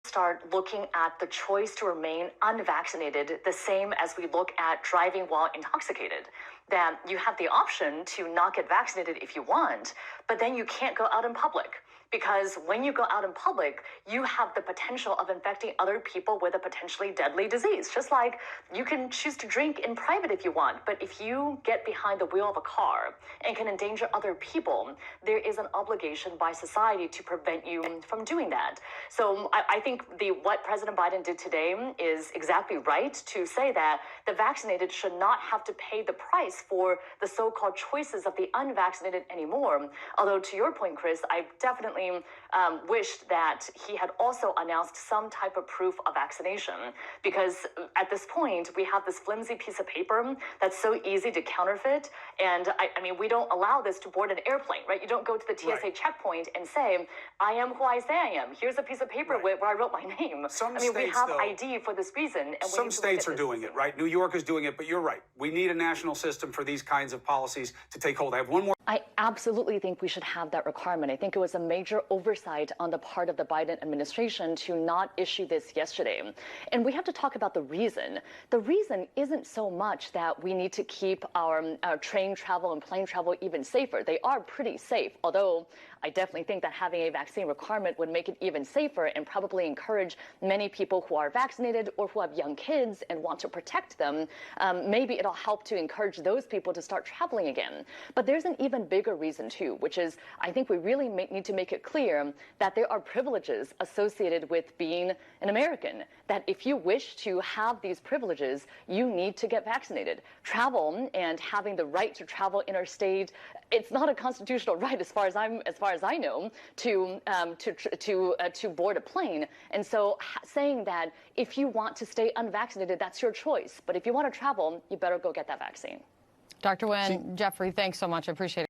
start looking at the choice to remain unvaccinated the same as we look at driving while intoxicated. That you have the option to not get vaccinated if you want, but then you can't go out in public. Because when you go out in public, you have the potential of infecting other people with a potentially deadly disease. Just like you can choose to drink in private if you want, but if you get behind the wheel of a car and can endanger other people, there is an obligation by society to prevent you from doing that. So I think what President Biden did today is exactly right to say that the vaccinated should not have to pay the price for the so-called choices of the unvaccinated anymore. Although to your point, Chris, I definitely wished that he had also announced some type of proof of vaccination, because at this point we have this flimsy piece of paper that's so easy to counterfeit. And I mean, we don't allow this to board an airplane, right? You don't go to the TSA checkpoint and say, I am who I say I am. Here's a piece of paper where I wrote my name. We have ID for this reason. And some states are doing it, right? New York is doing it, but you're right. We need a national system for these kinds of policies to take hold. I have one more. I absolutely think we should have that requirement. I think it was a major oversight on the part of the Biden administration to not issue this yesterday. And we have to talk about the reason. The reason isn't so much that we need to keep our train travel and plane travel even safer. They are pretty safe, although I definitely think that having a vaccine requirement would make it even safer and probably encourage many people who are vaccinated or who have young kids and want to protect them. Maybe it'll help to encourage those people to start traveling again. But there's an even bigger reason too, which is I think we really need to make it clear that there are privileges associated with being an American, that if you wish to have these privileges, you need to get vaccinated. Travel and having the right to travel interstate, it's not a constitutional right as far as I know to board a plane. And so saying that if you want to stay unvaccinated, that's your choice. But if you want to travel, you better go get that vaccine. Dr. Wen, Jeffrey, thanks so much. I appreciate it.